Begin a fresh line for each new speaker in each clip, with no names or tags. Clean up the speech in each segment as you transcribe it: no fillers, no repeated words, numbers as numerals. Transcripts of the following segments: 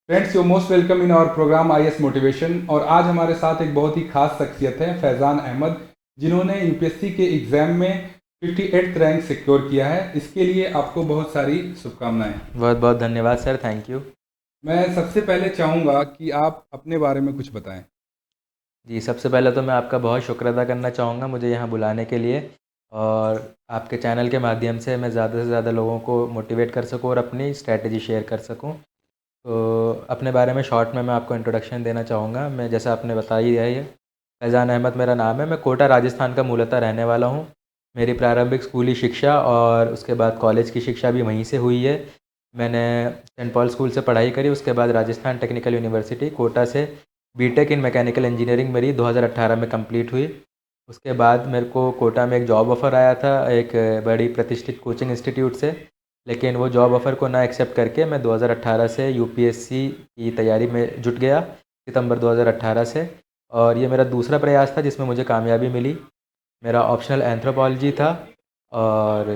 Friends, you most welcome in our program IAS motivation. और आज हमारे साथ एक बहुत ही खास शख्सियत है फैज़ान अहमद, जिन्होंने यूपीएससी के एग्ज़ाम में 58th रैंक सिक्योर किया है। इसके लिए आपको बहुत सारी शुभकामनाएं।
बहुत बहुत धन्यवाद सर, थैंक यू।
मैं सबसे पहले चाहूँगा कि आप अपने बारे में कुछ बताएं।
जी, सबसे पहले तो मैं आपका बहुत शुक्र अदा करना चाहूँगा मुझे यहाँ बुलाने के लिए, और आपके चैनल के माध्यम से मैं ज़्यादा से ज़्यादा लोगों को मोटिवेट कर सकूँ और अपनी स्ट्रैटेजी शेयर कर सकूँ। तो अपने बारे में शॉर्ट में मैं आपको इंट्रोडक्शन देना चाहूँगा। मैं जैसा आपने बता ही दिया है, फैज़ान अहमद मेरा नाम है। मैं कोटा राजस्थान का मूलतः रहने वाला हूँ। मेरी प्रारंभिक स्कूली शिक्षा और उसके बाद कॉलेज की शिक्षा भी वहीं से हुई है। मैंने सेंट पॉल स्कूल से पढ़ाई करी, उसके बाद राजस्थान टेक्निकल यूनिवर्सिटी कोटा से बीटेक इन मैकेनिकल इंजीनियरिंग मेरी 2018 में कंप्लीट हुई। उसके बाद मेरे को कोटा में एक जॉब ऑफ़र आया था एक बड़ी प्रतिष्ठित कोचिंग इंस्टीट्यूट से, लेकिन वो जॉब ऑफ़र को ना एक्सेप्ट करके मैं 2018 से यूपीएससी की तैयारी में जुट गया, सितंबर 2018 से। और ये मेरा दूसरा प्रयास था जिसमें मुझे कामयाबी मिली। मेरा ऑप्शनल एंथ्रोपोलॉजी था। और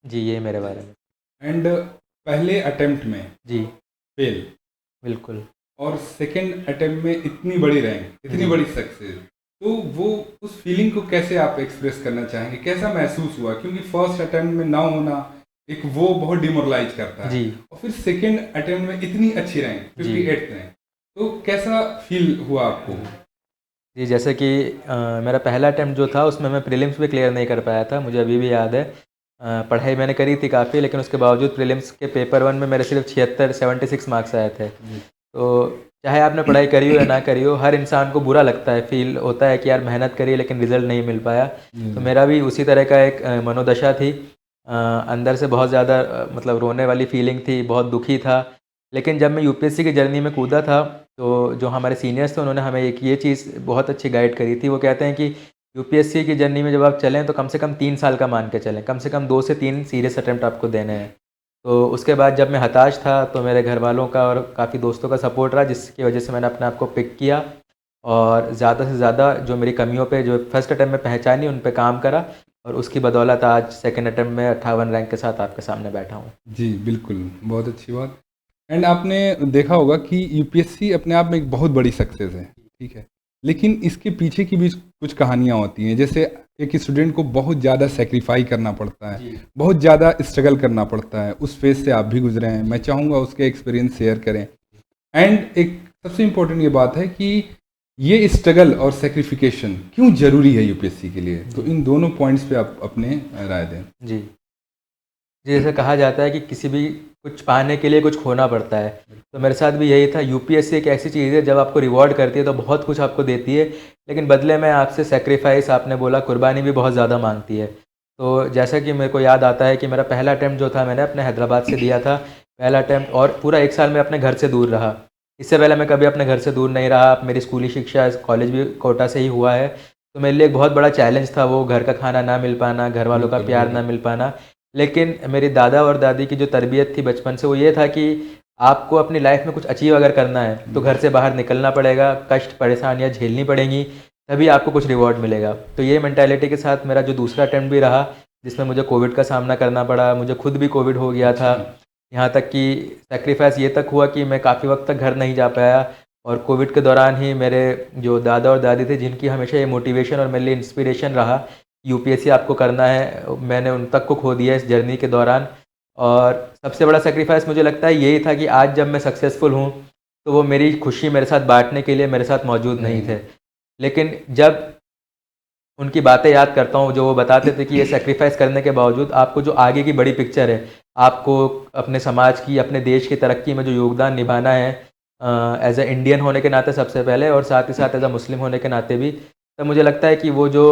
जी, ये मेरे बारे में।
एंड पहले अटेम्प्ट में
जी,
फेल
बिल्कुल।
और सेकंड अटेम्प्ट में इतनी बड़ी रैंक, इतनी
जी।
बड़ी सक्सेस, तो वो उस फीलिंग को कैसे आप एक्सप्रेस करना चाहेंगे? कैसा महसूस हुआ? क्योंकि फर्स्ट अटेम्प्ट में ना होना एक वो बहुत डिमोरलाइज करता है,
जी।
और फिर सेकंड अटेम्प्ट में इतनी अच्छी रैंक,
जी।
58th रैंक, तो कैसा फील हुआ आपको?
जी, जैसे कि मेरा पहला अटेम्प्ट जो था उसमें मैं प्रीलिम्स भी क्लियर नहीं कर पाया था, मुझे अभी भी याद है। पढ़ाई मैंने करी थी काफ़ी, लेकिन उसके बावजूद प्रीलिम्स के पेपर 1 में मेरे सिर्फ 76 मार्क्स आए थे। तो चाहे आपने पढ़ाई करी हो या ना करी हो, हर इंसान को बुरा लगता है, फील होता है कि यार मेहनत करी लेकिन रिज़ल्ट नहीं मिल पाया। तो मेरा भी उसी तरह का एक मनोदशा थी। अंदर से बहुत ज़्यादा मतलब रोने वाली फीलिंग थी, बहुत दुखी था। लेकिन जब मैं यूपीएससी की जर्नी में कूदा था, तो जो हमारे सीनियर्स थे उन्होंने हमें एक ये चीज़ बहुत अच्छी गाइड करी थी। वो कहते हैं कि यूपीएससी की जर्नी में जब आप चलें तो कम से कम 3 साल का मान के चलें, कम से कम 2 से 3 सीरियस अटेम्प्ट आपको देने हैं। तो उसके बाद जब मैं हताश था तो मेरे घर वालों का और काफ़ी दोस्तों का सपोर्ट रहा, जिसकी वजह से मैंने अपने आप को पिक किया और ज़्यादा से ज़्यादा जो मेरी कमियों पे जो फर्स्ट अटेम्प्ट में पहचानी उन पे काम करा, और उसकी बदौलत आज सेकंड अटेम्प्ट में 58 रैंक के साथ आपके सामने बैठा हूँ।
जी बिल्कुल, बहुत अच्छी बात। एंड आपने देखा होगा कि यूपीएससी अपने आप में एक बहुत बड़ी सक्सेस है, ठीक है, लेकिन इसके पीछे की भी कुछ कहानियाँ होती हैं। जैसे एक स्टूडेंट को बहुत ज़्यादा सेक्रीफाई करना पड़ता है,
जी।
बहुत ज़्यादा स्ट्रगल करना पड़ता है। उस फेज से आप भी गुजरे हैं, मैं चाहूँगा उसके एक्सपीरियंस शेयर करें। एंड एक सबसे इम्पोर्टेंट ये बात है कि ये स्ट्रगल और सेक्रीफिकेशन क्यों ज़रूरी है यूपीएससी के लिए, तो इन दोनों पॉइंट्स पे आप अपने राय दें।
जी। जैसे कहा जाता है कि किसी भी कुछ पाने के लिए कुछ खोना पड़ता है, तो मेरे साथ भी यही था। यूपीएससी एक ऐसी चीज़ है जब आपको रिवॉर्ड करती है तो बहुत कुछ आपको देती है, लेकिन बदले में आपसे सैक्रिफाइस, आपने बोला, कुर्बानी भी बहुत ज़्यादा मांगती है। तो जैसा कि मेरे को याद आता है कि मेरा पहला अटैम्प्ट जो था मैंने अपने हैदराबाद से दिया था, पहला अटैम्प्ट, और पूरा 1 साल मैं अपने घर से दूर रहा। इससे पहले मैं कभी अपने घर से दूर नहीं रहा। मेरी स्कूली शिक्षा, कॉलेज भी कोटा से ही हुआ है। तो मेरे लिए एक बहुत बड़ा चैलेंज था वो, घर का खाना ना मिल पाना, घर वालों का
बिल्कुल,
प्यार ना मिल पाना। लेकिन मेरी दादा और दादी की जो तरबियत थी बचपन से, वो ये था कि आपको अपनी लाइफ में कुछ अचीव अगर करना है तो घर से बाहर निकलना पड़ेगा, कष्ट परेशानियाँ झेलनी पड़ेंगी, तभी आपको कुछ रिवॉर्ड मिलेगा। तो ये मेंटालिटी के साथ मेरा जो दूसरा अटेम्प्ट भी रहा, जिसमें मुझे कोविड का सामना करना पड़ा, मुझे खुद भी कोविड हो गया था। यहाँ तक कि सेक्रीफाइस ये तक हुआ कि मैं काफ़ी वक्त तक घर नहीं जा पाया, और कोविड के दौरान ही मेरे जो दादा और दादी थे, जिनकी हमेशा ये मोटिवेशन और मेरे लिए इंस्पिरेशन रहा, यूपीएससी आपको करना है, मैंने उन तक को खो दिया इस जर्नी के दौरान। और सबसे बड़ा सेक्रीफाइस मुझे लगता है यही था कि आज जब मैं सक्सेसफुल हूँ, तो वो मेरी खुशी मेरे साथ बांटने के लिए मेरे साथ मौजूद नहीं थे। लेकिन जब उनकी बातें याद करता हूँ, जो वो बताते थे कि ये सेक्रीफाइस करने के बावजूद आपको जो आगे की बड़ी पिक्चर है, आपको अपने समाज की, अपने देश की तरक्की में जो योगदान निभाना है, एज ए इंडियन होने के नाते सबसे पहले, और साथ ही साथ एज अ मुस्लिम होने के नाते भी, तब मुझे लगता है कि वो जो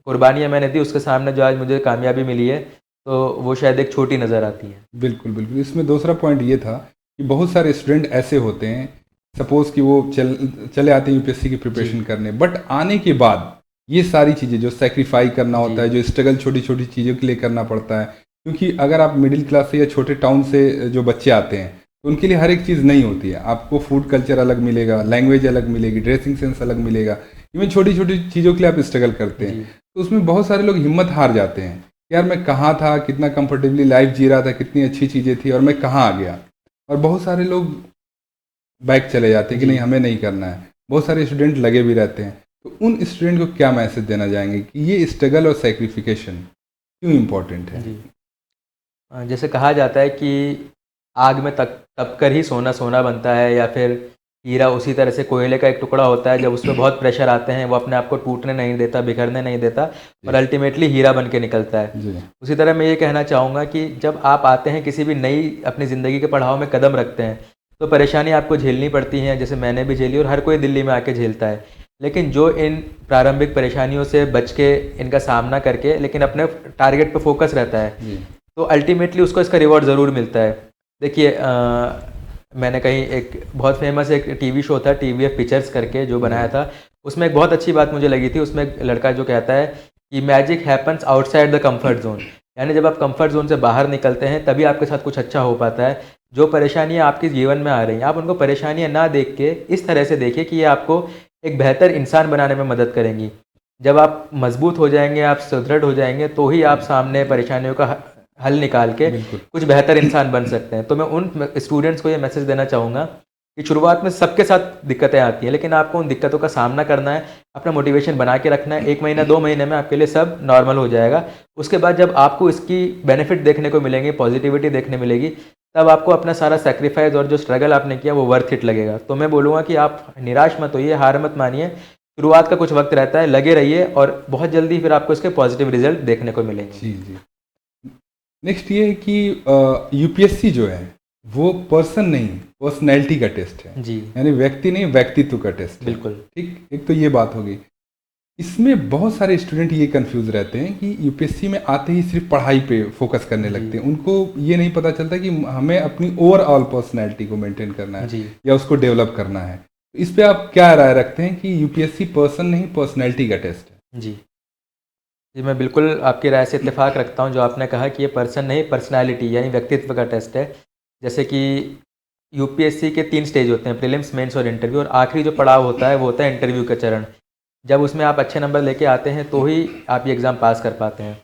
कुर्बानियाँ मैंने दी उसके सामने जो आज मुझे कामयाबी मिली है, तो वो शायद एक छोटी नज़र आती है।
बिल्कुल, बिल्कुल। इसमें दूसरा पॉइंट ये था कि बहुत सारे स्टूडेंट ऐसे होते हैं, सपोज़ कि वो चले आते हैं यूपीएससी की प्रिपरेशन
जी।
करने, बट आने के बाद ये सारी चीज़ें जो सैक्रिफाई करना होता है,
जी।
जो स्ट्रगल छोटी-छोटी चीज़ों के लिए करना पड़ता है, क्योंकि अगर आप मिडिल क्लास से या छोटे टाउन से जो बच्चे आते हैं, तो उनके लिए हर एक चीज़ नहीं होती है। आपको फूड कल्चर अलग मिलेगा, लैंग्वेज अलग मिलेगी, ड्रेसिंग सेंस अलग मिलेगा, इवन छोटी-छोटी चीज़ों के लिए आप स्ट्रगल करते हैं।
जी।
तो उसमें बहुत सारे लोग हिम्मत हार जाते हैं। यार मैं कहाँ था, कितना कंफर्टेबली लाइफ जी रहा था, कितनी अच्छी चीज़ें थी, और मैं कहाँ आ गया। और बहुत सारे लोग बैक चले जाते हैं कि
जी।
नहीं हमें नहीं करना है, बहुत सारे स्टूडेंट लगे भी रहते हैं, तो उन स्टूडेंट को क्या मैसेज देना चाहेंगे कि ये स्ट्रगल और सेक्रीफिकेशन क्यों इम्पोर्टेंट है?
जी। जैसे कहा जाता है कि आग में तक तप कर ही सोना सोना बनता है, या फिर हीरा उसी तरह से कोयले का एक टुकड़ा होता है, जब उसमें बहुत प्रेशर आते हैं वो अपने आप को टूटने नहीं देता, बिखरने नहीं देता और अल्टीमेटली हीरा बन के निकलता है।
जी
उसी तरह मैं ये कहना चाहूँगा कि जब आप आते हैं किसी भी नई अपनी ज़िंदगी के पड़ाव में कदम रखते हैं, तो परेशानी आपको झेलनी पड़ती हैं, जैसे मैंने भी झेली और हर कोई दिल्ली में आके झेलता है। लेकिन जो इन प्रारंभिक परेशानियों से बच के इनका सामना करके लेकिन अपने टारगेट पे फोकस रहता है,
जी
तो अल्टीमेटली उसको इसका रिवॉर्ड ज़रूर मिलता है। देखिए मैंने कहीं एक बहुत फेमस एक टीवी शो था टीवीएफ पिक्चर्स करके जो बनाया था, उसमें एक बहुत अच्छी बात मुझे लगी थी। उसमें एक लड़का जो कहता है कि magic happens outside the comfort zone, यानी जब आप कंफर्ट जोन से बाहर निकलते हैं तभी आपके साथ कुछ अच्छा हो पाता है। जो परेशानियाँ आपके जीवन में आ रही हैं, आप उनको परेशानियाँ ना देख के इस तरह से देखिए कि ये आपको एक बेहतर इंसान बनाने में मदद करेंगी। जब आप मजबूत हो जाएंगे, आप सुदृढ़ हो जाएंगे, तो ही आप सामने परेशानियों का हल निकाल के
बिल्कुल
कुछ बेहतर इंसान बन सकते हैं। तो मैं उन स्टूडेंट्स को ये मैसेज देना चाहूँगा कि शुरुआत में सबके साथ दिक्कतें आती हैं, लेकिन आपको उन दिक्कतों का सामना करना है, अपना मोटिवेशन बना के रखना है। 1 महीना 2 महीने में आपके लिए सब नॉर्मल हो जाएगा। उसके बाद जब आपको इसकी बेनिफिट देखने को मिलेंगे, पॉजिटिविटी देखने मिलेगी, तब आपको अपना सारा सैक्रिफाइस और जो स्ट्रगल आपने किया वो वर्थ इट लगेगा। तो मैं बोलूँगा कि आप निराश मत होइए, हार मत मानिए। शुरुआत का कुछ वक्त रहता है, लगे रहिए और बहुत जल्दी फिर आपको इसके पॉजिटिव रिजल्ट देखने को मिलेंगे।
जी जी। नेक्स्ट ये है कि यूपीएससी जो है वो पर्सन नहीं पर्सनैलिटी का टेस्ट है,
जी
यानी व्यक्ति नहीं व्यक्तित्व का टेस्ट है।
बिल्कुल।
ठीक, एक तो ये बात होगी। इसमें बहुत सारे स्टूडेंट ये कंफ्यूज रहते हैं कि यूपीएससी में आते ही सिर्फ पढ़ाई पे फोकस करने
जी।
लगते हैं, उनको ये नहीं पता चलता कि हमें अपनी ओवरऑल पर्सनैलिटी को मेंटेन करना है
जी
या उसको डेवलप करना है। तो इस पे आप क्या राय रखते हैं कि यूपीएससी पर्सन नहीं पर्सनैलिटी का टेस्ट है?
जी जी, मैं बिल्कुल आपकी राय से इत्तेफाक रखता हूँ। जो आपने कहा कि ये पर्सन नहीं पर्सनैलिटी यानी व्यक्तित्व का टेस्ट है। जैसे कि यूपीएससी के 3 स्टेज होते हैं, प्रीलिम्स, मेंस और इंटरव्यू, और आखिरी जो पड़ाव होता है वो होता है इंटरव्यू का चरण। जब उसमें आप अच्छे नंबर लेके आते हैं तो ही आप ये एग्ज़ाम पास कर पाते हैं।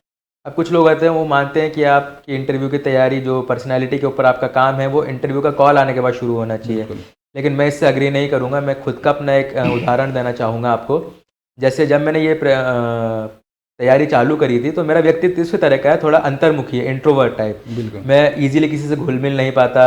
अब कुछ लोग आते हैं वो मानते हैं कि आपकी इंटरव्यू की तैयारी जो पर्सनैलिटी के ऊपर आपका काम है वो इंटरव्यू का कॉल आने के बाद शुरू होना चाहिए।
बिल्कुल।
लेकिन मैं इससे अग्री नहीं करूँगा। मैं खुद का अपना एक उदाहरण देना चाहूँगा आपको। जैसे जब मैंने ये तैयारी चालू करी थी तो मेरा व्यक्तित्व इस तरह का है, थोड़ा अंतर्मुखी है, इंट्रोवर्ट टाइप।
बिल्कुल।
मैं ईज़िली किसी से घुल-मिल नहीं पाता,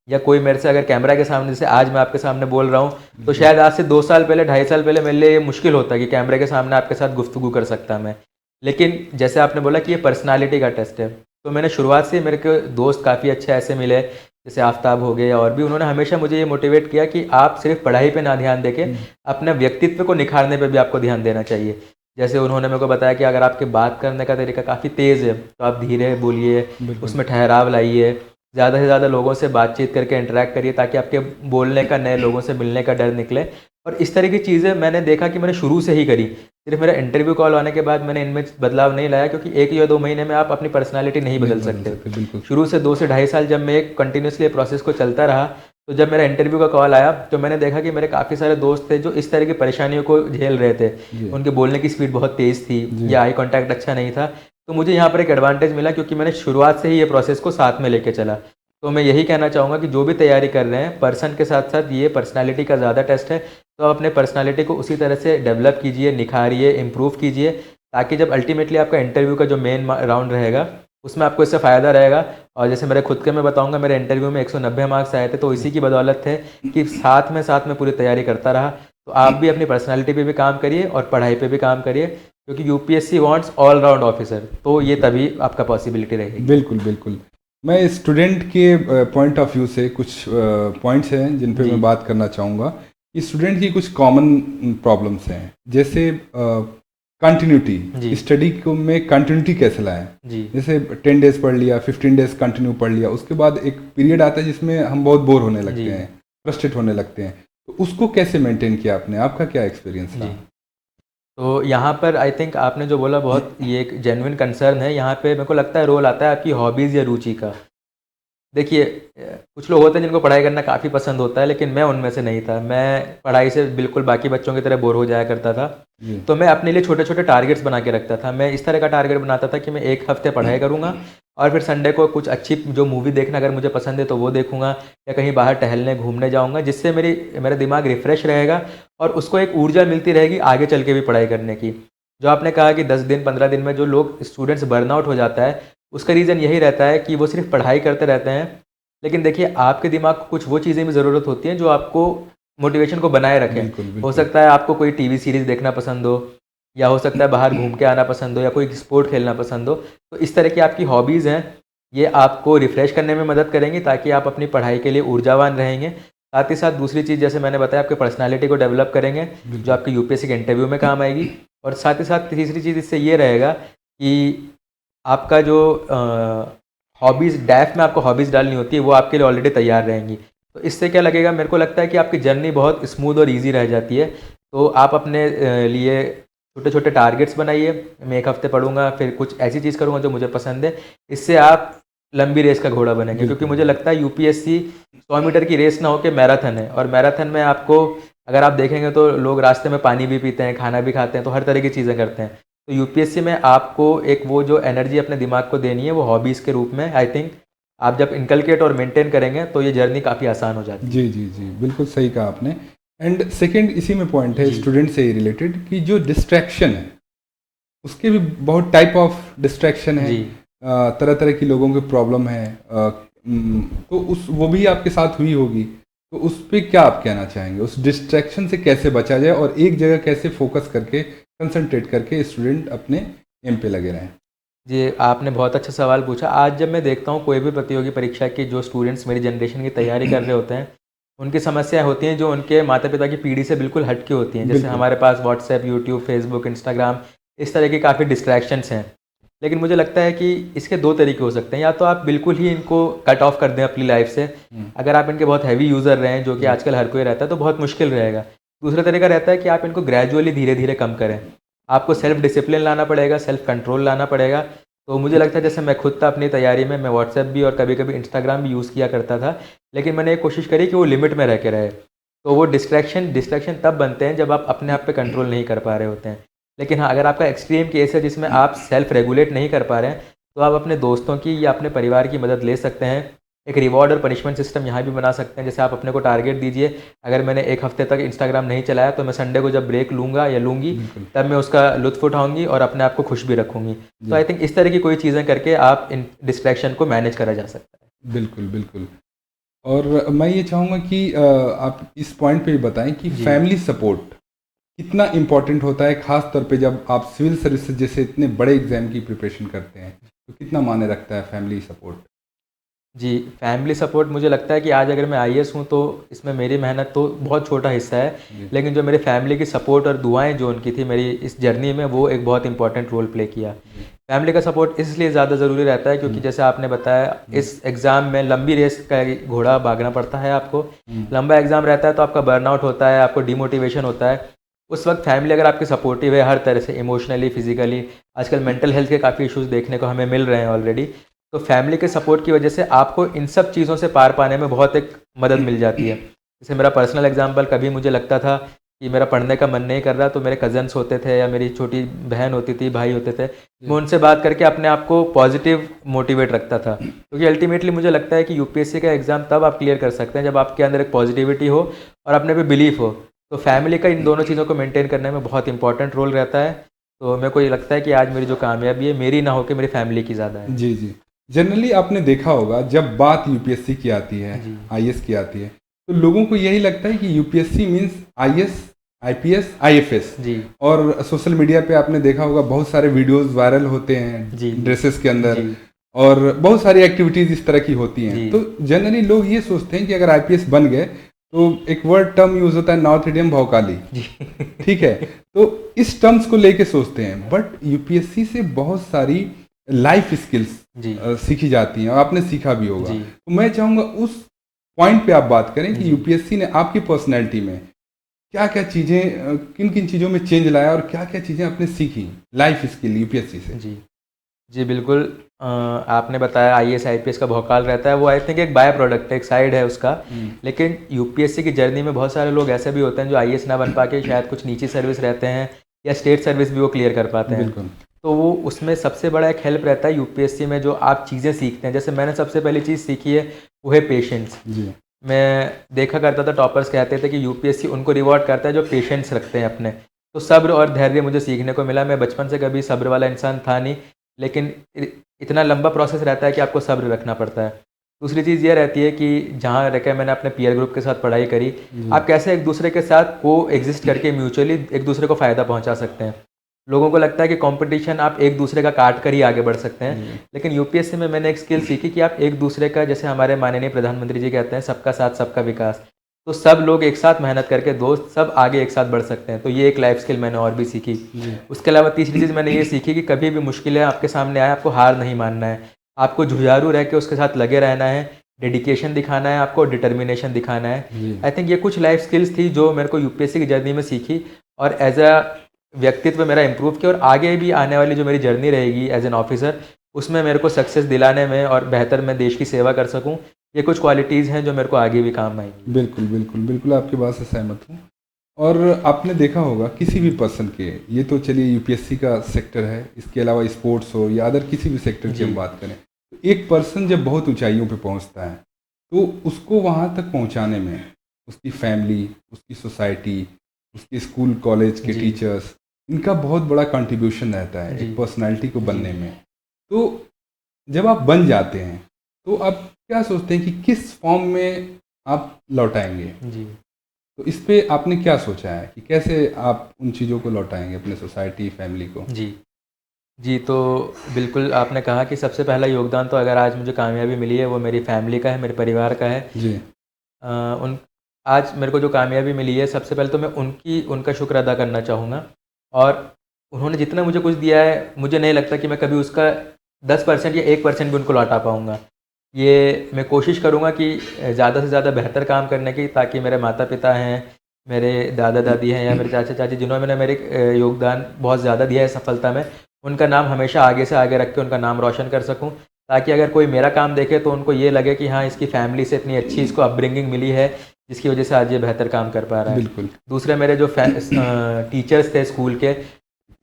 या कोई मेरे से अगर कैमरा के सामने, जैसे आज मैं आपके सामने बोल रहा हूँ, तो शायद आज से 2 साल पहले, 2.5 साल पहले मेरे लिए ये मुश्किल होता कि कैमरे के सामने आपके साथ गुफ्तगू कर सकता मैं। लेकिन जैसे आपने बोला कि ये पर्सनैलिटी का टेस्ट है, तो मैंने शुरुआत से मेरे को दोस्त काफ़ी अच्छे ऐसे मिले, जैसे आफ्ताब हो गए और भी, उन्होंने हमेशा मुझे ये मोटिवेट किया कि आप सिर्फ पढ़ाई पे ना ध्यान देके अपने व्यक्तित्व को निखारने पे भी आपको ध्यान देना चाहिए। जैसे उन्होंने मेरे को बताया कि अगर आपके बात करने का तरीका काफ़ी तेज़ है तो आप धीरे बोलिए,
बिल्कुल।
उसमें ठहराव लाइए, ज़्यादा से ज़्यादा लोगों से बातचीत करके इंटरेक्ट करिए ताकि आपके बोलने का, नए लोगों से मिलने का डर निकले। और इस तरह की चीज़ें मैंने देखा कि मैंने शुरू से ही करी। सिर्फ मेरा इंटरव्यू कॉल आने के बाद मैंने इनमें बदलाव नहीं लाया, क्योंकि 1 या 2 महीने में आप अपनी पर्सनैलिटी नहीं बदल सकते।
बिल्कुल।
शुरू से 2 से ढाई साल जब मैं एक कंटिन्यूसली प्रोसेस को चलता रहा, तो जब मेरा इंटरव्यू का कॉल आया तो मैंने देखा कि मेरे काफ़ी सारे दोस्त थे जो इस तरह की परेशानियों को झेल रहे थे।
जी।
उनके बोलने की स्पीड बहुत तेज़ थी
जी।
या आई कॉन्टैक्ट अच्छा नहीं था। तो मुझे यहाँ पर एक एडवांटेज मिला, क्योंकि मैंने शुरुआत से ही ये प्रोसेस को साथ में लेके चला। तो मैं यही कहना चाहूँगा कि जो भी तैयारी कर रहे हैं, पर्सन के साथ साथ ये पर्सनैलिटी का ज़्यादा टेस्ट है, तो आप अपने पर्सनैलिटी को उसी तरह से डेवलप कीजिए, निखारिए, इम्प्रूव कीजिए, ताकि जब अल्टीमेटली आपका इंटरव्यू का जो मेन राउंड रहेगा उसमें आपको इससे फ़ायदा रहेगा। और जैसे मेरे खुद के मैं बताऊंगा, मेरे इंटरव्यू में 190 मार्क्स आए थे, तो इसी की बदौलत थे कि साथ में पूरी तैयारी करता रहा। तो आप भी अपनी पर्सनैलिटी पे भी काम करिए और पढ़ाई पे भी काम करिए, क्योंकि UPSC wants all round officer, तो ये तभी आपका पॉसिबिलिटी रहेगी।
बिल्कुल बिल्कुल। मैं स्टूडेंट के पॉइंट ऑफ व्यू से कुछ पॉइंट्स हैं जिन पे
जी।
मैं बात करना चाहूँगा कि स्टूडेंट की कुछ कॉमन प्रॉब्लम्स हैं, जैसे कंटिन्यूटी,
जी।
स्टडी को में कंटिन्यूटी कैसे लाएं।
जी
जैसे 10 डेज पढ़ लिया, 15 डेज कंटिन्यू पढ़ लिया, उसके बाद एक पीरियड आता है जिसमें हम बहुत बोर होने लगते
जी।
हैं, फ्रस्ट्रेट होने लगते हैं, तो उसको कैसे मेंटेन किया आपने? आपका क्या एक्सपीरियंस
जी।
रहा?
तो यहाँ पर आई थिंक आपने जो बोला बहुत ये एक जेन्युइन कंसर्न है। यहाँ पे मेरे को लगता है रोल आता है आपकी हॉबीज़ या रुचि का। देखिए कुछ लोग होते हैं जिनको पढ़ाई करना काफ़ी पसंद होता है, लेकिन मैं उनमें से नहीं था। मैं पढ़ाई से बिल्कुल बाकी बच्चों की तरह बोर हो जाया करता था।
जी।
तो मैं अपने लिए छोटे छोटे टारगेट्स बना के रखता था। मैं इस तरह का टारगेट बनाता था कि मैं 1 हफ्ते पढ़ाई करूँगा और फिर संडे को कुछ अच्छी जो मूवी देखना अगर मुझे पसंद है तो वो देखूंगा, या कहीं बाहर टहलने घूमने जाऊंगा, जिससे मेरा दिमाग रिफ्रेश रहेगा और उसको एक ऊर्जा मिलती रहेगी आगे चल के भी पढ़ाई करने की। जो आपने कहा कि 10 दिन 15 दिन में जो लोग स्टूडेंट्स बर्नआउट हो जाता है, उसका रीज़न यही रहता है कि वो सिर्फ पढ़ाई करते रहते हैं। लेकिन देखिए, आपके दिमाग को कुछ वो चीज़ें भी ज़रूरत होती हैं जो आपको मोटिवेशन को बनाए रखें।
बिल्कुल,
हो
बिल्कुल।
सकता है आपको कोई टीवी सीरीज़ देखना पसंद हो, या हो सकता है बाहर घूम के आना पसंद हो, या कोई स्पोर्ट खेलना पसंद हो। तो इस तरह की आपकी हॉबीज़ हैं, ये आपको रिफ़्रेश करने में मदद करेंगी ताकि आप अपनी पढ़ाई के लिए ऊर्जावान रहेंगे। साथ ही साथ दूसरी चीज़, जैसे मैंने बताया, आपकी पर्सनैलिटी को डेवलप करेंगे, जो आपके यूपीएससी के इंटरव्यू में काम आएगी। और साथ ही साथ तीसरी चीज़ इससे ये रहेगा कि आपका जो हॉबीज़, डैफ में आपको हॉबीज़ डालनी होती है, वो आपके लिए ऑलरेडी तैयार रहेंगी। तो इससे क्या लगेगा, मेरे को लगता है कि आपकी जर्नी बहुत स्मूथ और ईज़ी रह जाती है। तो आप अपने लिए छोटे-छोटे टारगेट्स बनाइए। मैं 1 हफ़्ते पढ़ूँगा, फिर कुछ ऐसी चीज़ करूँगा जो मुझे पसंद है। इससे आप लंबी रेस का घोड़ा बनेंगे, क्योंकि मुझे लगता है यूपीएससी 100 मीटर की रेस ना होके मैराथन है, और मैराथन में आपको, अगर आप देखेंगे तो लोग रास्ते में पानी भी पीते हैं, खाना भी खाते हैं, तो हर तरह की चीज़ें करते हैं। तो यूपीएससी में आपको एक वो जो एनर्जी अपने दिमाग को देनी है, वो हॉबीज़ के रूप में, आई थिंक आप जब इनकलकेट और मेंटेन करेंगे तो ये जर्नी काफ़ी आसान हो जाती है।
जी, जी, जी, बिल्कुल सही कहा आपने। एंड सेकंड इसी में पॉइंट है
जी।
स्टूडेंट से रिलेटेड कि जो डिस्ट्रैक्शन है, उसके भी बहुत टाइप ऑफ डिस्ट्रैक्शन है।
जी।
तरह-तरह की लोगों की प्रॉब्लम है। तो उस वो भी आपके साथ हुई होगी। तो उस पे क्या आप कहना चाहेंगे? उस डिस्ट्रैक्शन से कैसे बचा जाए और एक जगह कैसे फ़ोकस करके, कंसंट्रेट करके स्टूडेंट अपने एम पे लगे रहें?
जी, आपने बहुत अच्छा सवाल पूछा। आज जब मैं देखता हूँ कोई भी प्रतियोगी परीक्षा की, जो स्टूडेंट्स मेरी जनरेशन की तैयारी कर रहे होते हैं, उनकी समस्याएँ होती हैं जो उनके माता-पिता की पीढ़ी से बिल्कुल हट के होती हैं। जैसे
बिल्कुल।
हमारे पास व्हाट्सएप, यूट्यूब, फेसबुक, इंस्टाग्राम, इस तरह की काफ़ी डिस्ट्रैक्शंस हैं। लेकिन मुझे लगता है कि इसके 2 तरीके हो सकते हैं। या तो आप बिल्कुल ही इनको कट ऑफ कर दें अपनी लाइफ़ से।
हुँ,
अगर आप इनके बहुत हैवी यूज़र रहे हैं, जो कि
जी।
आजकल हर कोई रहता है, तो बहुत मुश्किल रहेगा। दूसरा तरीका रहता है कि आप इनको ग्रेजुअली धीरे-धीरे कम करें। आपको सेल्फ डिसिप्लिन लाना पड़ेगा, सेल्फ कंट्रोल लाना पड़ेगा। तो मुझे लगता है, जैसे मैं खुद था अपनी तैयारी में, मैं व्हाट्सएप भी और कभी-कभी इंस्टाग्राम भी यूज़ किया करता था। लेकिन मैंने ये कोशिश करी कि वो लिमिट में रह के रहे। तो वो डिस्ट्रैक्शन तब बनते हैं जब आप अपने आप पे कंट्रोल नहीं कर पा रहे होते हैं। लेकिन हाँ, अगर आपका एक्सट्रीम केस है जिसमें आप सेल्फ रेगुलेट नहीं कर पा रहे हैं, तो आप अपने दोस्तों की या अपने परिवार की मदद ले सकते हैं। एक रिवॉर्ड और पनिशमेंट सिस्टम यहाँ भी बना सकते हैं। जैसे आप अपने को टारगेट दीजिए, अगर मैंने 1 हफ्ते तक इंस्टाग्राम नहीं चलाया, तो मैं संडे को जब ब्रेक लूँगा या लूँगी,
बिल्कुल।
तब मैं उसका लुत्फ़ उठाऊँगी और अपने आप को खुश भी रखूँगी।
जी।
तो आई थिंक इस तरह की कोई चीज़ें करके आप इन डिस्ट्रैक्शन को मैनेज करा जा सकता है।
बिल्कुल, बिल्कुल। और मैं ये चाहूँगा कि आप इस पॉइंट पे भी बताएँ कि
जी।
फैमिली सपोर्ट कितना इम्पोर्टेंट होता है, ख़ास तौर पे जब आप सिविल सर्विसेज़ जैसे इतने बड़े एग्ज़ाम की प्रिपरेशन करते हैं, तो कितना मायने रखता है फैमिली सपोर्ट?
जी, फैमिली सपोर्ट, मुझे लगता है कि आज अगर मैं आईएएस हूँ तो इसमें मेरी मेहनत तो बहुत छोटा हिस्सा है।
जी।
लेकिन जो मेरे फैमिली की सपोर्ट और दुआएँ जो उनकी थी मेरी इस जर्नी में, वो एक बहुत इंपॉर्टेंट रोल प्ले किया।
जी।
फैमिली का सपोर्ट इसलिए ज़्यादा ज़रूरी रहता है क्योंकि जैसे आपने बताया, इस एग्ज़ाम में लंबी रेस का घोड़ा भागना पड़ता है आपको।
हुँ,
लंबा एग्ज़ाम रहता है तो आपका बर्नआउट होता है, आपको डिमोटिवेशन होता है। उस वक़्त फैमिली अगर आपकी सपोर्टिव है हर तरह से, इमोशनली, फिज़िकली, आजकल मेंटल हेल्थ के काफ़ी इश्यूज़ देखने को हमें मिल रहे हैं ऑलरेडी। तो फैमिली के सपोर्ट की वजह से आपको इन सब चीज़ों से पार पाने में बहुत एक मदद मिल जाती है। जैसे मेरा पर्सनल एग्ज़ाम्पल, कभी मुझे लगता था कि मेरा पढ़ने का मन नहीं कर रहा, तो मेरे कज़न्स होते थे या मेरी छोटी बहन होती थी, भाई होते थे, मैं उनसे बात करके अपने आप को पॉजिटिव मोटिवेट रखता था। क्योंकि अल्टीमेटली मुझे लगता है कि यूपीएससी का एग्ज़ाम तब आप क्लियर कर सकते हैं जब आपके अंदर एक पॉजिटिविटी हो और अपने पे बिलीफ हो। तो फैमिली का इन दोनों चीज़ों को मेंटेन करने में बहुत इंपॉर्टेंट रोल रहता है। तो मेरे को ये लगता है कि आज मेरी जो कामयाबी है, मेरी ना होके मेरी फैमिली की ज़्यादा है।
जी, जी। जनरली आपने देखा होगा जब बात यूपीएससी की आती है,
जी।
आईएएस की आती है, तो लोगों को यही लगता है कि UPSC means IAS, IPS, IFS.
जी।
और सोशल मीडिया पे आपने देखा होगा बहुत सारे वीडियोज़ वायरल होते हैं
जी।
ड्रेसेस के अंदर,
जी।
और बहुत सारी एक्टिविटीज़ इस तरह की होती हैं।
जी।
तो जनरली लोग ये सोचते हैं कि अगर आईपीएस बन गए, तो एक वर्ड टर्म यूज़ होता है नॉर्थ इंडियन भौकाली,
जी।
ठीक है? तो इस टर्म्स को लेके सोचते हैं, बट यूपीएससी से बहुत सारी लाइफ स्किल्स
जी।
सीखी जाती हैं और आपने सीखा भी होगा।
जी।
तो मैं चाहूँगा उस पॉइंट पे आप बात करें कि
जी।
यूपीएससी ने आपकी पर्सनैलिटी में क्या-क्या चीज़ें, किन-किन चीज़ों में चेंज लाया और क्या-क्या चीज़ें आपने सीखी लाइफ स्किल यूपीएससी से?
जी। जी, बिल्कुल। आपने बताया आईएएस, आईपीएस का भौकाल रहता है, वो आई थिंक एक बाय प्रोडक्ट है, एक साइड है उसका। लेकिन यूपीएससी की जर्नी में बहुत सारे लोग ऐसे भी होते हैं जो आईएएस ना बन पाके शायद कुछ नीची सर्विस रहते हैं, या स्टेट सर्विस भी वो क्लियर कर पाते हैं।
बिल्कुल।
तो वो उसमें सबसे बड़ा एक हेल्प रहता है यूपीएससी में, जो आप चीज़ें सीखते हैं। जैसे मैंने सबसे पहली चीज़ सीखी है वो है पेशेंस।
जी।
मैं देखा करता था टॉपर्स कहते थे कि यूपीएससी उनको रिवॉर्ड करता है जो पेशेंस रखते हैं अपने। तो सब्र और धैर्य मुझे सीखने को मिला। मैं बचपन से कभी सब्र वाला इंसान था नहीं, लेकिन इतना लंबा प्रोसेस रहता है कि आपको सब्र रखना पड़ता है। दूसरी चीज़ ये रहती है कि जहाँ रह के मैंने अपने पीयर ग्रुप के साथ पढ़ाई करी,
जी।
आप कैसे एक दूसरे के साथ को एग्जिस्ट करके म्यूचुअली एक दूसरे को फ़ायदा पहुँचा सकते हैं। लोगों को लगता है कि कंपटीशन आप एक दूसरे का काट कर ही आगे बढ़ सकते हैं,
जी।
लेकिन यूपीएससी में मैंने एक स्किल सीखी कि आप एक दूसरे का, जैसे हमारे माननीय प्रधानमंत्री जी कहते हैं, सबका साथ सबका विकास। तो सब लोग एक साथ मेहनत करके दोस्त सब आगे एक साथ बढ़ सकते हैं। तो ये एक लाइफ स्किल मैंने और भी सीखी।
जी।
उसके अलावा तीसरी चीज़ मैंने ये सीखी कि कभी भी मुश्किलें आपके सामने आए, आपको हार नहीं मानना है। आपको जुझारू रह के उसके साथ लगे रहना है, डेडिकेशन दिखाना है, आपको डिटर्मिनेशन दिखाना है।
जी।
आई थिंक ये कुछ लाइफ स्किल्स थी जो मेरे को यूपीएससी की जर्नी में सीखी और एज अ व्यक्तित्व मेरा इम्प्रूव किया, और आगे भी आने वाली जो मेरी जर्नी रहेगी एज एन ऑफिसर, उसमें मेरे को सक्सेस दिलाने में और बेहतर मैं देश की सेवा कर सकूं, ये कुछ क्वालिटीज़ हैं जो मेरे को आगे भी काम आएंगी।
बिल्कुल, बिल्कुल, बिल्कुल आपकी बात से सहमत हूँ। और आपने देखा होगा किसी भी पर्सन के, ये तो चलिए यूपीएससी का सेक्टर है, इसके अलावा स्पोर्ट्स हो या अदर किसी भी सेक्टर की
जी।
हम बात करें, तो एक पर्सन जब बहुत ऊंचाइयों पे पहुंचता है, तो उसको वहां तक पहुंचाने में उसकी फैमिली, उसकी सोसाइटी, उसके स्कूल कॉलेज के
जी।
टीचर्स, इनका बहुत बड़ा कंट्रीब्यूशन रहता है
जी।
एक पर्सनालिटी को
जी।
बनने में। तो जब आप बन जाते हैं, तो आप क्या सोचते हैं कि किस फॉर्म में आप लौटाएंगे?
जी।
तो इस पे आपने क्या सोचा है कि कैसे आप उन चीज़ों को लौटाएंगे अपने सोसाइटी, फैमिली को?
जी। जी, तो बिल्कुल आपने कहा कि सबसे पहला योगदान तो अगर आज मुझे कामयाबी मिली है वो मेरी फैमिली का है, मेरे परिवार का है।
जी।
उन आज मेरे को जो कामयाबी मिली है, सबसे पहले तो मैं उनका शुक्र अदा करना चाहूँगा। और उन्होंने जितना मुझे कुछ दिया है, मुझे नहीं लगता कि मैं कभी उसका 10% या 1% भी उनको लौटा पाऊँगा। ये मैं कोशिश करूँगा कि ज़्यादा से ज़्यादा बेहतर काम करने की, ताकि मेरे माता-पिता हैं, मेरे दादा-दादी हैं या मेरे चाचा-चाची, जिन्होंने मेरे योगदान बहुत ज़्यादा दिया है सफलता में, उनका नाम हमेशा आगे से आगे रख के उनका नाम रोशन कर सकूँ। ताकि अगर कोई मेरा काम देखे तो उनको ये लगे कि हाँ, इसकी फैमिली से इतनी अच्छी इसको अपब्रिंगिंग मिली है, जिसकी वजह से आज ये बेहतर काम कर पा रहा है।
बिल्कुल।
दूसरे मेरे जो टीचर्स थे स्कूल के,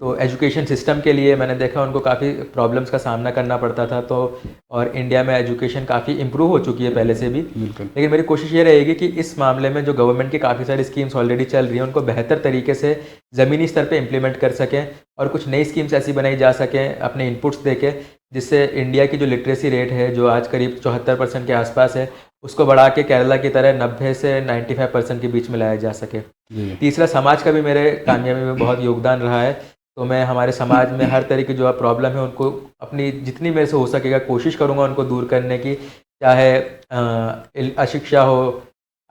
तो एजुकेशन सिस्टम के लिए मैंने देखा उनको काफ़ी प्रॉब्लम्स का सामना करना पड़ता था। तो और इंडिया में एजुकेशन काफ़ी इम्प्रूव हो चुकी है पहले से भी,
बिल्कुल।
लेकिन मेरी कोशिश ये रहेगी कि इस मामले में जो गवर्नमेंट की काफ़ी सारी स्कीम्स ऑलरेडी चल रही हैं, उनको बेहतर तरीके से ज़मीनी स्तर पे इम्प्लीमेंट कर सकें, और कुछ नई स्कीम्स ऐसी बनाई जा सकें अपने इनपुट्स देके, जिससे इंडिया की जो लिटरेसी रेट है, जो आज करीब 74% के आसपास है, उसको बढ़ा के केरला की तरह 90 से 95% के बीच में लाया जा सके।
जी।
तीसरा, समाज का भी मेरे कामयाबी में बहुत योगदान रहा है। तो मैं हमारे समाज में हर तरह की जो प्रॉब्लम है उनको अपनी जितनी मेरे से हो सकेगा कोशिश करूँगा उनको दूर करने की, चाहे अशिक्षा हो,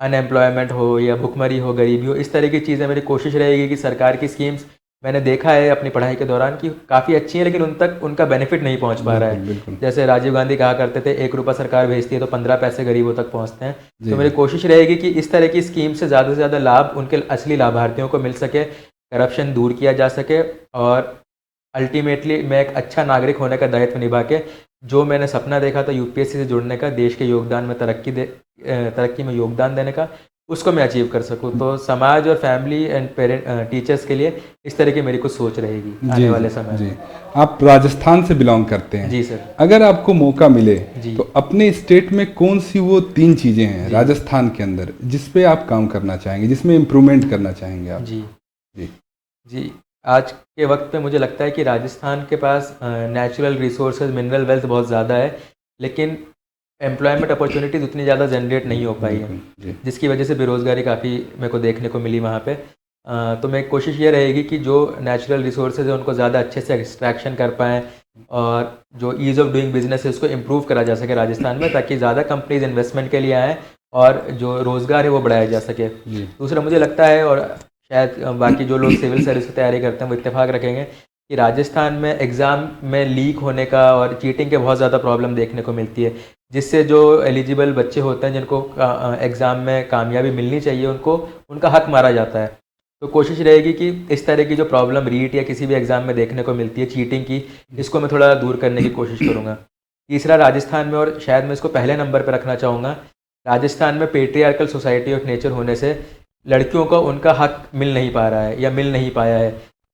अनएम्प्लॉयमेंट हो, या भुखमरी हो, गरीबी हो, इस तरह की चीज़ें मेरी कोशिश रहेगी कि सरकार की स्कीम्स मैंने देखा है अपनी पढ़ाई के दौरान कि काफ़ी अच्छी हैं, लेकिन उन तक उनका बेनिफिट नहीं पहुंच पा रहा है।
बिल्कुल।
जैसे राजीव गांधी कहा करते थे, 1 रुपया सरकार भेजती है तो 15 पैसे गरीबों तक पहुंचते हैं।
जी।
तो मेरी कोशिश रहेगी कि इस तरह की स्कीम से ज़्यादा लाभ उनके असली लाभार्थियों को मिल सके, करप्शन दूर किया जा सके, और अल्टीमेटली मैं एक अच्छा नागरिक होने का दायित्व निभा के, जो मैंने सपना देखा था यूपीएससी से जुड़ने का, देश के योगदान में तरक्की में योगदान देने का, उसको मैं अचीव कर सकूं। तो समाज और फैमिली एंड टीचर्स के लिए इस तरह की मेरी कुछ सोच रहेगी आने वाले समय
जी।
में।
आप राजस्थान से बिलोंग करते हैं।
जी सर।
अगर आपको मौका मिले
जी।
तो अपने स्टेट में कौन सी वो 3 चीज़ें हैं
जी।
राजस्थान के अंदर जिस पे आप काम करना चाहेंगे, जिसमें इम्प्रूवमेंट करना चाहेंगे आप?
जी।
जी।
जी, आज के वक्त पे मुझे लगता है कि राजस्थान के पास नेचुरल रिसोर्सेज, मिनरल वेल्थ बहुत ज़्यादा है, लेकिन एम्प्लॉयमेंट अपॉर्चुनिटीज़ उतनी ज़्यादा जनरेट नहीं हो पाई है,
बिल्कुल। जी।
जिसकी वजह से बेरोज़गारी काफ़ी मेरे को देखने को मिली वहाँ पे। तो मेरी कोशिश ये रहेगी कि जो नेचुरल रिसोर्सेज है उनको ज़्यादा अच्छे से एक्सट्रैक्शन कर पाएँ, और जो ईज़ ऑफ डूइंग बिज़नेस है उसको इम्प्रूव करा जा सके राजस्थान में, ताकि ज़्यादा कंपनीज इन्वेस्टमेंट के लिए आएँ और जो रोज़गार है वो बढ़ाया जा सके।
जी।
दूसरा, मुझे लगता है, और शायद बाकी जो लोग सिविल सर्विस की तैयारी करते हैं वो इत्तेफाक रखेंगे, कि राजस्थान में एग्ज़ाम में लीक होने का और चीटिंग के बहुत ज़्यादा प्रॉब्लम देखने को मिलती है, जिससे जो एलिजिबल बच्चे होते हैं जिनको एग्ज़ाम में कामयाबी मिलनी चाहिए, उनको उनका हक मारा जाता है। तो कोशिश रहेगी कि इस तरह की जो प्रॉब्लम रीट या किसी भी एग्ज़ाम में देखने को मिलती है, चीटिंग की, इसको मैं थोड़ा दूर करने की कोशिश करूँगा। तीसरा, राजस्थान में, और शायद मैं इसको पहले नंबर पर रखना चाहूँगा, राजस्थान में पेट्रियार्कल सोसाइटी ऑफ नेचर होने से लड़कियों को उनका हक मिल नहीं पा रहा है या मिल नहीं पाया है।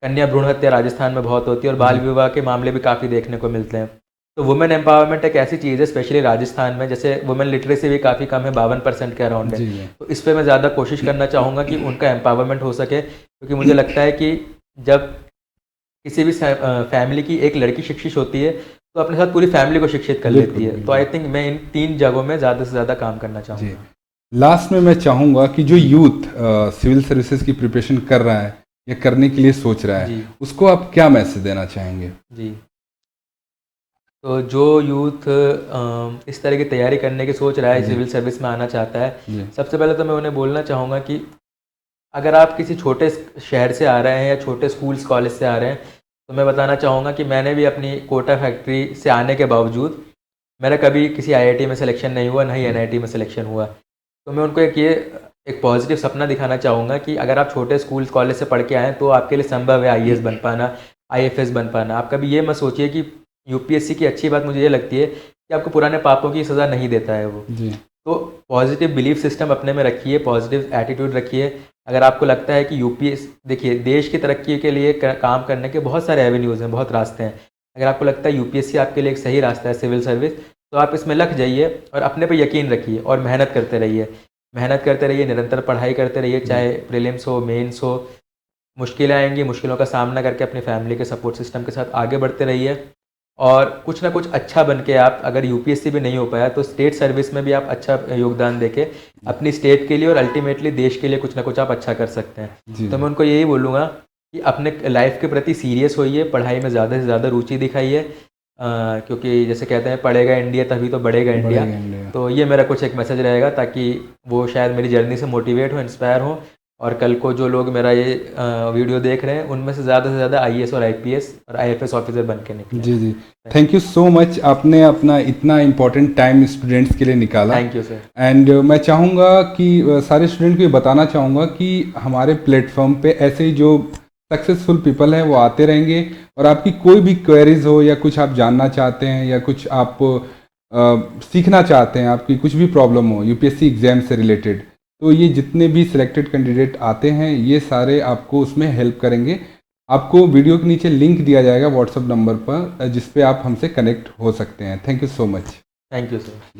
कन्या भ्रूण हत्या राजस्थान में बहुत होती है और बाल विवाह के मामले भी काफ़ी देखने को मिलते हैं। तो वुमेन एम्पावरमेंट एक ऐसी चीज़ है, स्पेशली राजस्थान में, जैसे वुमेन लिटरेसी भी काफ़ी कम है, 52% के अराउंड है।
जी।
तो इस पे मैं ज़्यादा कोशिश करना चाहूँगा कि उनका एम्पावरमेंट हो सके, क्योंकि मुझे लगता है कि जब किसी भी फैमिली की एक लड़की शिक्षित होती है तो अपने साथ पूरी फैमिली को शिक्षित कर
बिल्कुल,
लेती है। तो
बिल्कुल।
आई थिंक मैं इन 3 जगहों में ज़्यादा से ज़्यादा काम करना
जी।
चाहूँगा।
लास्ट में मैं चाहूँगा कि जो यूथ सिविल सर्विसेज की प्रिपरेशन कर रहा है या करने के लिए सोच रहा है,
जी।
उसको आप क्या मैसेज देना चाहेंगे?
जी। तो जो यूथ इस तरह की तैयारी करने की सोच रहा है,
जी।
सिविल सर्विस में आना चाहता है,
जी।
सबसे पहले तो मैं उन्हें बोलना चाहूँगा कि अगर आप किसी छोटे शहर से आ रहे हैं या छोटे स्कूल्स कॉलेज से आ रहे हैं, तो मैं बताना चाहूँगा कि मैंने भी अपनी कोटा फैक्ट्री से आने के बावजूद मेरा कभी किसी आईआईटी में सिलेक्शन नहीं हुआ, ना ही एनआईटी में सिलेक्शन हुआ। तो मैं उनको एक पॉजिटिव सपना दिखाना चाहूँगा कि अगर आप छोटे स्कूल कॉलेज से पढ़ के आएँ तो आपके लिए संभव है आईएएस बन पाना, आईएफएस बन पाना। आप कभी ये मत सोचिए कि यूपीएससी की अच्छी बात मुझे ये लगती है कि आपको पुराने पापों की सज़ा नहीं देता है वो।
जी।
तो पॉजिटिव बिलीफ सिस्टम अपने में रखिए, पॉजिटिव एटीट्यूड रखिए। अगर आपको लगता है कि देखिए, देश की तरक्की के लिए काम करने के बहुत सारे एवेन्यूज़ हैं, बहुत रास्ते हैं। अगर आपको लगता है यूपीएससी आपके लिए एक सही रास्ता है, सिविल सर्विस, तो आप इसमें लग जाइए और अपने पे यकीन रखिए और मेहनत करते रहिए। मेहनत करते रहिए, निरंतर पढ़ाई करते रहिए, चाहे प्रीलिम्स हो, मेंस हो। मुश्किलें आएँगी, मुश्किलों का सामना करके अपनी फैमिली के सपोर्ट सिस्टम के साथ आगे बढ़ते रहिए और कुछ ना कुछ अच्छा बन के आप, अगर यूपीएससी भी नहीं हो पाया तो स्टेट सर्विस में भी आप अच्छा योगदान देके अपनी स्टेट के लिए और अल्टीमेटली देश के लिए कुछ ना कुछ आप अच्छा कर सकते हैं।
जी।
तो मैं उनको यही बोलूँगा कि अपने लाइफ के प्रति सीरियस होइए, पढ़ाई में ज़्यादा से ज़्यादा रुचि दिखाइए, क्योंकि जैसे कहते हैं, पढ़ेगा इंडिया तभी तो बढ़ेगा इंडिया।
बढ़ेगा इंडिया।
तो ये मेरा कुछ एक मैसेज रहेगा, ताकि वो शायद मेरी जर्नी से मोटिवेट हो, इंस्पायर हो और कल को जो लोग मेरा ये वीडियो देख रहे हैं उनमें से ज़्यादा आईएएस और आईपीएस और आईएफएस ऑफिसर बन के निकलें।
जी, जी। थैंक यू सो मच, आपने अपना इतना इम्पोर्टेंट टाइम स्टूडेंट्स के लिए निकाला।
Thank you sir.
एंड मैं चाहूँगा कि सारे स्टूडेंट को ये बताना चाहूँगा कि हमारे प्लेटफॉर्म पे ऐसे ही जो सक्सेसफुल पीपल हैं वो आते रहेंगे और आपकी कोई भी क्वेरीज हो या कुछ आप जानना चाहते हैं या कुछ आप सीखना चाहते हैं, आपकी कुछ भी प्रॉब्लम हो यूपीएससी एग्जाम से रिलेटेड, तो ये जितने भी सिलेक्टेड कैंडिडेट आते हैं ये सारे आपको उसमें हेल्प करेंगे। आपको वीडियो के नीचे लिंक दिया जाएगा व्हाट्सएप नंबर पर, जिस पे आप हमसे कनेक्ट हो सकते हैं। Thank you so much.
Thank you sir.